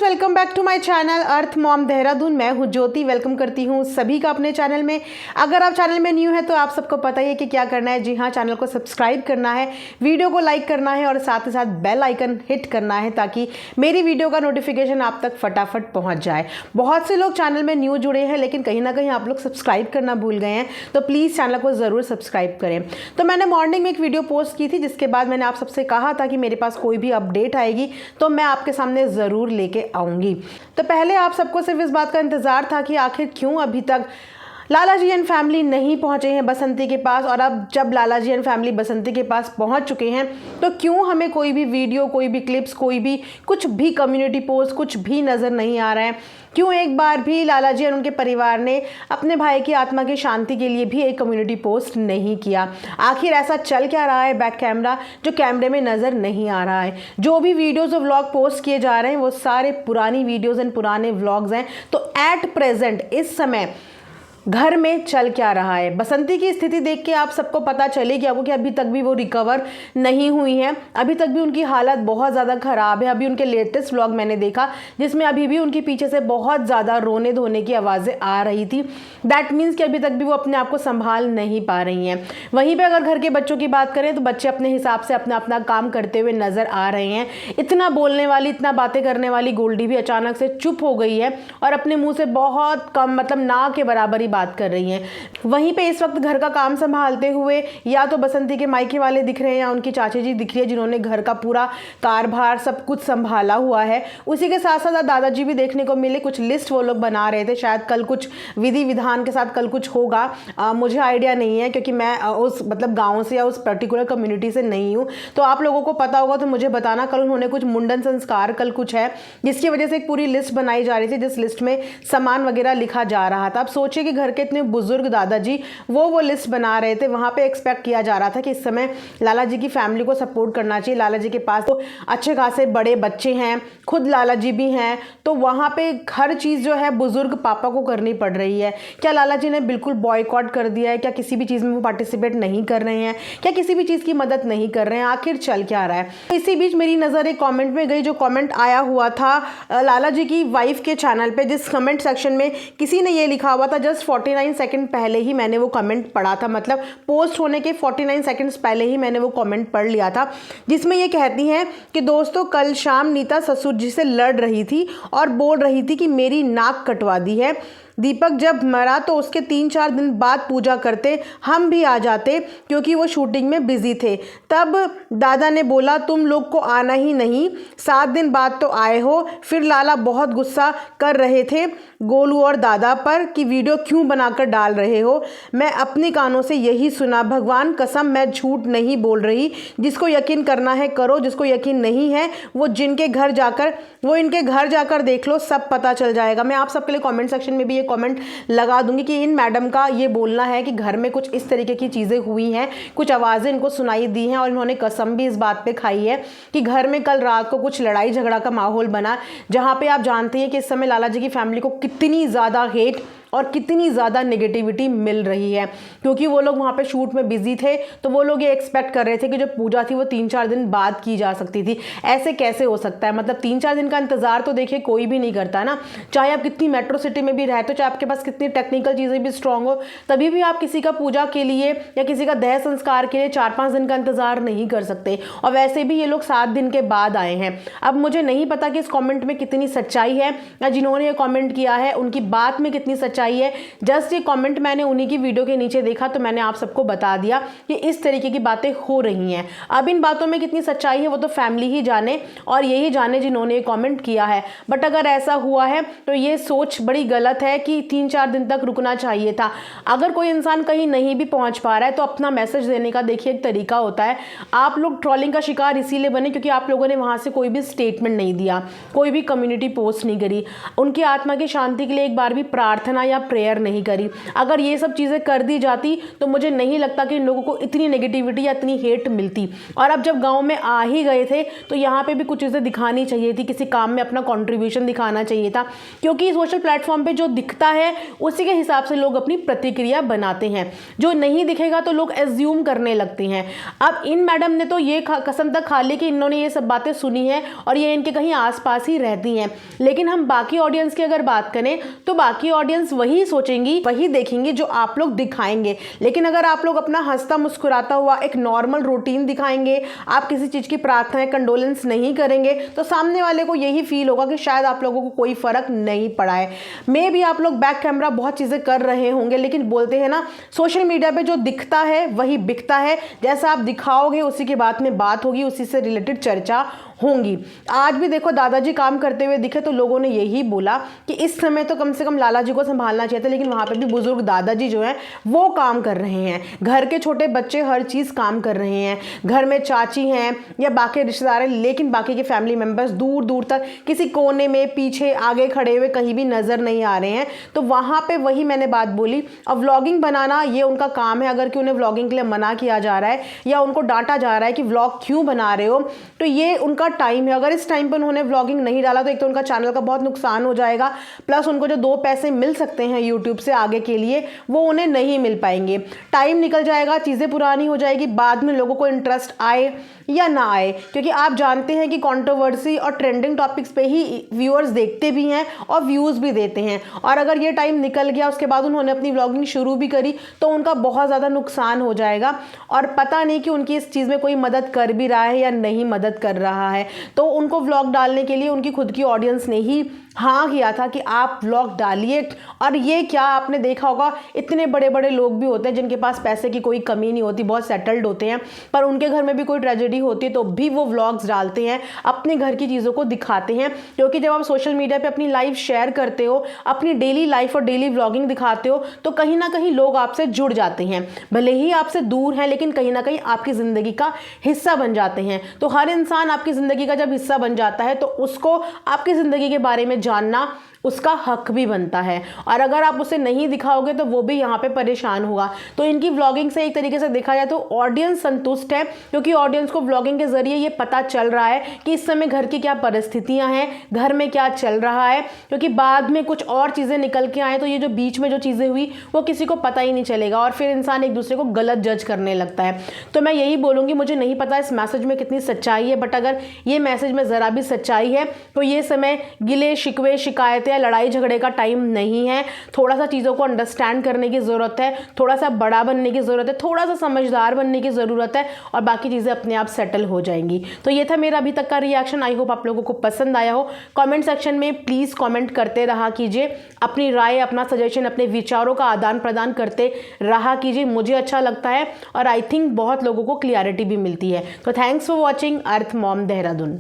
Welcome back to my channel Earth Mom Dehradun. मैं हूं ज्योति। Welcome करती हूं सभी का अपने चैनल में। अगर आप चैनल में न्यू है तो आप सबको पता ही है कि क्या करना है। जी हां, चैनल को सब्सक्राइब करना है, वीडियो को लाइक करना है और साथ ही साथ बेल आइकन हिट करना है ताकि मेरी वीडियो का नोटिफिकेशन आप तक फटाफट पहुँच जाए। बहुत से लोग चैनल में न्यू जुड़े हैं लेकिन कहीं ना कहीं आप लोग सब्सक्राइब करना भूल गए हैं, तो प्लीज़ चैनल को ज़रूर सब्सक्राइब करें। तो मैंने मॉर्निंग में एक वीडियो पोस्ट की थी जिसके बाद मैंने आप सबसे कहा था कि मेरे पास कोई भी अपडेट आएगी तो मैं आपके सामने ज़रूर लेके आऊंगी। तो पहले आप सबको सिर्फ इस बात का इंतजार था कि आखिर क्यों अभी तक लाला जी एंड फैमिली नहीं पहुंचे हैं बसंती के पास, और अब जब लाला जी एंड फैमिली बसंती के पास पहुंच चुके हैं तो क्यों हमें कोई भी वीडियो, कोई भी क्लिप्स, कोई भी कुछ भी कम्युनिटी पोस्ट कुछ भी नज़र नहीं आ रहा है। क्यों एक बार भी लाला जी और उनके परिवार ने अपने भाई की आत्मा की शांति के लिए भी एक कम्युनिटी पोस्ट नहीं किया। आखिर ऐसा चल क्या रहा है बैक कैमरा जो कैमरे में नज़र नहीं आ रहा है। जो भी वीडियोज़ और व्लॉग पोस्ट किए जा रहे हैं वो सारे पुरानी वीडियोज़ एंड पुराने व्लॉग्स हैं। तो एट प्रेजेंट इस समय घर में चल क्या रहा है, बसंती की स्थिति देख के आप सबको पता चलेगी आपको कि अभी तक भी वो रिकवर नहीं हुई हैं। अभी तक भी उनकी हालत बहुत ज़्यादा ख़राब है। अभी उनके लेटेस्ट व्लॉग मैंने देखा जिसमें अभी भी उनके पीछे से बहुत ज़्यादा रोने धोने की आवाज़ें आ रही थी। दैट मीन्स कि अभी तक भी वो अपने आप को संभाल नहीं पा रही हैं। वहीं पर अगर घर के बच्चों की बात करें तो बच्चे अपने हिसाब से अपना अपना काम करते हुए नज़र आ रहे हैं। इतना बोलने वाली, इतना बातें करने वाली गोल्डी भी अचानक से चुप हो गई है और अपने मुँह से बहुत कम, मतलब ना के बराबर बात कर रही हैं। वहीं पे इस वक्त घर का काम संभालते हुए या तो बसंती के मायके वाले दिख रहे हैं या उनकी चाची जी दिख रही है जिन्होंने घर का पूरा कारभार सब कुछ संभाला हुआ है। उसी के साथ साथ दादाजी भी देखने को मिले। कुछ लिस्ट वो लोग बना रहे थे, शायद कल कुछ विधि विधान के साथ कल कुछ होगा। मुझे आइडिया नहीं है क्योंकि मैं उस गाँव से या उस पर्टिकुलर कम्युनिटी से नहीं हूँ। तो आप लोगों को पता होगा तो मुझे बताना। कल उन्होंने कुछ मुंडन संस्कार कल कुछ है जिसकी वजह से एक पूरी लिस्ट बनाई जा रही थी जिस लिस्ट में सामान वगैरह लिखा जा रहा था। अब सोचिए कि घर के इतने बुजुर्ग दादाजी वो लिस्ट बना रहे थे। वहां पे एक्सपेक्ट किया जा रहा था कि इस समय लाला जी की फैमिली को सपोर्ट करना चाहिए। लाला जी के पास तो अच्छे खासे बड़े बच्चे हैं, खुद लाला जी भी हैं, तो वहां पे हर चीज़ जो है बुजुर्ग पापा को करनी पड़ रही है। क्या लाला जी ने बिल्कुल बॉयकॉट कर दिया है? क्या किसी भी चीज़ में वो पार्टिसिपेट नहीं कर रहे हैं? क्या किसी भी चीज़ की मदद नहीं कर रहे हैं? आखिर चल क्या रहा है? इसी बीच मेरी नज़र एक कॉमेंट में गई, जो कॉमेंट आया हुआ था लाला जी की वाइफ के चैनल पे, जिस कमेंट सेक्शन में किसी ने ये लिखा हुआ था। जस्ट 49 सेकंड पहले ही मैंने वो कमेंट पढ़ा था, मतलब पोस्ट होने के 49 सेकंड्स पहले ही मैंने वो कमेंट पढ़ लिया था, जिसमें ये कहती हैं कि दोस्तों कल शाम नीता ससुर जी से लड़ रही थी और बोल रही थी कि मेरी नाक कटवा दी है। दीपक जब मरा तो उसके 3-4 दिन बाद पूजा करते, हम भी आ जाते क्योंकि वो शूटिंग में बिजी थे। तब दादा ने बोला तुम लोग को आना ही नहीं, 7 दिन बाद तो आए हो। फिर लाला बहुत गुस्सा कर रहे थे गोलू और दादा पर कि वीडियो क्यों बनाकर डाल रहे हो। मैं अपने कानों से यही सुना, भगवान कसम मैं झूठ नहीं बोल रही। जिसको यकीन करना है करो, जिसको यकीन नहीं है वो इनके घर जाकर देख लो, सब पता चल जाएगा। मैं आप सबके लिए कमेंट सेक्शन में भी ये कमेंट लगा दूंगी कि इन मैडम का ये बोलना है कि घर में कुछ इस तरीके की चीज़ें हुई हैं, कुछ आवाज़ें इनको सुनाई दी हैं और इन्होंने कसम भी इस बात पे खाई है कि घर में कल रात को कुछ लड़ाई झगड़ा का माहौल बना, जहाँ पे आप जानते हैं कि इस समय लाला जी की फैमिली को कितनी ज़्यादा हेट और कितनी ज़्यादा नेगेटिविटी मिल रही है। क्योंकि वो लोग वहाँ पे शूट में बिजी थे तो वो लोग ये एक्सपेक्ट कर रहे थे कि जो पूजा थी वो 3-4 दिन बाद की जा सकती थी। ऐसे कैसे हो सकता है? मतलब 3-4 दिन का इंतज़ार तो देखिए कोई भी नहीं करता ना। चाहे आप कितनी मेट्रो सिटी में भी रहते हो, चाहे आपके पास कितनी टेक्निकल चीज़ें भी स्ट्रांग हो, तभी भी आप किसी का पूजा के लिए या किसी का दह संस्कार के लिए 4-5 दिन का इंतज़ार नहीं कर सकते। और वैसे भी ये लोग 7 दिन के बाद आए हैं। अब मुझे नहीं पता कि इस कॉमेंट में कितनी सच्चाई है या जिन्होंने ये कॉमेंट किया है उनकी बात में कितनी सच्चाई है। जस्ट ये कमेंट मैंने उन्हीं की वीडियो के नीचे देखा तो मैंने आप सबको बता दिया कि इस तरीके की बातें हो रही हैं। अब इन बातों में कितनी सच्चाई है वो तो फैमिली ही जाने और यही जाने जिन्होंने ये कमेंट किया है। बट अगर ऐसा हुआ है तो ये सोच बड़ी गलत है कि 3-4 दिन तक रुकना चाहिए था। अगर कोई इंसान कहीं नहीं भी पहुंच पा रहा है तो अपना मैसेज देने का देखिए एक तरीका होता है। आप लोग ट्रोलिंग का शिकार इसीलिए बने क्योंकि आप लोगों ने वहां से कोई भी स्टेटमेंट नहीं दिया, कोई भी कम्युनिटी पोस्ट नहीं करी, उनकी आत्मा की शांति के लिए एक बार भी प्रार्थना या प्रेयर नहीं करी। अगर ये सब चीज़ें कर दी जाती तो मुझे नहीं लगता कि इन लोगों को इतनी नेगेटिविटी या इतनी हेट मिलती। और अब जब गाँव में आ ही गए थे तो यहाँ पर भी कुछ चीज़ें दिखानी चाहिए थी, किसी काम में अपना कॉन्ट्रीब्यूशन दिखाना चाहिए था, क्योंकि सोशल प्लेटफॉर्म पर जो दिखता है उसी के हिसाब से लोग अपनी प्रतिक्रिया बनाते हैं। जो नहीं दिखेगा तो लोग एज्यूम करने लगते हैं। अब इन मैडम ने तो ये कसम तक खा ली कि इन्होंने ये सब बातें सुनी हैं और ये इनके कहीं आसपास ही रहती हैं। लेकिन हम बाकी ऑडियंस की अगर बात करें तो बाकी ऑडियंस वही सोचेंगी, वही देखेंगी जो आप लोग दिखाएंगे। लेकिन अगर आप लोग अपना हंसता मुस्कुराता हुआ एक नॉर्मल रूटीन दिखाएंगे, आप किसी चीज़ की प्रार्थना कंडोलेंस नहीं करेंगे, तो सामने वाले को यही फील होगा कि शायद आप लोगों को कोई फर्क नहीं पड़ा है। मे भी आप लोग बैक कैमरा बहुत चीज़ें कर रहे होंगे, लेकिन बोलते हैं ना, सोशल मीडिया पे जो दिखता है वही बिकता है। जैसा आप दिखाओगे उसी के बाद में बात होगी, उसी से रिलेटेड चर्चा होंगी। आज भी देखो दादाजी काम करते हुए दिखे तो लोगों ने यही बोला कि इस समय तो कम से कम लाला जी को संभालना चाहिए था, लेकिन वहाँ पे भी बुजुर्ग दादाजी जो हैं वो काम कर रहे हैं, घर के छोटे बच्चे हर चीज़ काम कर रहे हैं, घर में चाची हैं या बाकी रिश्तेदार हैं, लेकिन बाकी के फैमिली मेम्बर्स दूर दूर तक किसी कोने में पीछे आगे खड़े हुए कहीं भी नज़र नहीं आ रहे हैं। तो वहाँ पर वही मैंने बात बोली। अब व्लॉगिंग बनाना ये उनका काम है। अगर कि उन्हें व्लॉगिंग के लिए मना किया जा रहा है या उनको डांटा जा रहा है कि व्लॉग क्यों बना रहे हो, तो ये उनका टाइम है। अगर इस टाइम पर उन्होंने व्लॉगिंग नहीं डाला तो एक तो उनका चैनल का बहुत नुकसान हो जाएगा, प्लस उनको जो 2 पैसे मिल सकते हैं यूट्यूब से आगे के लिए वो उन्हें नहीं मिल पाएंगे। टाइम निकल जाएगा, चीज़ें पुरानी हो जाएगी, बाद में लोगों को इंटरेस्ट आए या ना आए, क्योंकि आप जानते हैं कि कंट्रोवर्सी और ट्रेंडिंग टॉपिक्स पे ही व्यूअर्स देखते भी हैं और व्यूज़ भी देते हैं। और अगर ये टाइम निकल गया उसके बाद उन्होंने अपनी व्लॉगिंग शुरू भी करी तो उनका बहुत ज़्यादा नुकसान हो जाएगा। और पता नहीं कि उनकी इस चीज़ में कोई मदद कर भी रहा है या नहीं मदद कर रहा है। तो उनको व्लॉग डालने के लिए उनकी खुद की ऑडियंस ने ही हाँ किया था कि आप व्लॉग डालिए। और ये क्या आपने देखा होगा, इतने बड़े बड़े लोग भी होते हैं जिनके पास पैसे की कोई कमी नहीं होती, बहुत सेटल्ड होते हैं, पर उनके घर में भी कोई ट्रेजेडी होती है तो भी वो व्लॉग्स डालते हैं, अपने घर की चीज़ों को दिखाते हैं। क्योंकि जब आप सोशल मीडिया पे अपनी लाइफ शेयर करते हो, अपनी डेली लाइफ और डेली व्लॉगिंग दिखाते हो, तो कहीं ना कहीं लोग आपसे जुड़ जाते हैं। भले ही आपसे दूर हैं लेकिन कहीं ना कहीं आपकी ज़िंदगी का हिस्सा बन जाते हैं। तो हर इंसान आपकी ज़िंदगी का जब हिस्सा बन जाता है तो उसको आपकी ज़िंदगी के बारे में जानना उसका हक भी बनता है। और अगर आप उसे नहीं दिखाओगे तो वो भी यहाँ पे परेशान होगा। तो इनकी व्लॉगिंग से एक तरीके से देखा जाए तो ऑडियंस संतुष्ट है, क्योंकि ऑडियंस को व्लॉगिंग के जरिए ये पता चल रहा है कि इस समय घर की क्या परिस्थितियाँ हैं, घर में क्या चल रहा है। क्योंकि बाद में कुछ और चीज़ें निकल के आए तो ये जो बीच में जो चीज़ें हुई वो किसी को पता ही नहीं चलेगा और फिर इंसान एक दूसरे को गलत जज करने लगता है। तो मैं यही बोलूँगी, मुझे नहीं पता इस मैसेज में कितनी सच्चाई है, बट अगर ये मैसेज में ज़रा भी सच्चाई है तो ये समय गिले शिकवे शिकायतें या लड़ाई झगड़े का टाइम नहीं है। थोड़ा सा चीज़ों को अंडरस्टैंड करने की ज़रूरत है, थोड़ा सा बड़ा बनने की ज़रूरत है, थोड़ा सा समझदार बनने की ज़रूरत है और बाकी चीज़ें अपने आप सेटल हो जाएंगी। तो ये था मेरा अभी तक का रिएक्शन। आई होप आप लोगों को पसंद आया हो। कमेंट सेक्शन में प्लीज़ कमेंट करते रहा कीजिए, अपनी राय, अपना सजेशन, अपने विचारों का आदान प्रदान करते रहा कीजिए। मुझे अच्छा लगता है और आई थिंक बहुत लोगों को क्लियरिटी भी मिलती है। तो thanks for watching earth Mom Dehradun.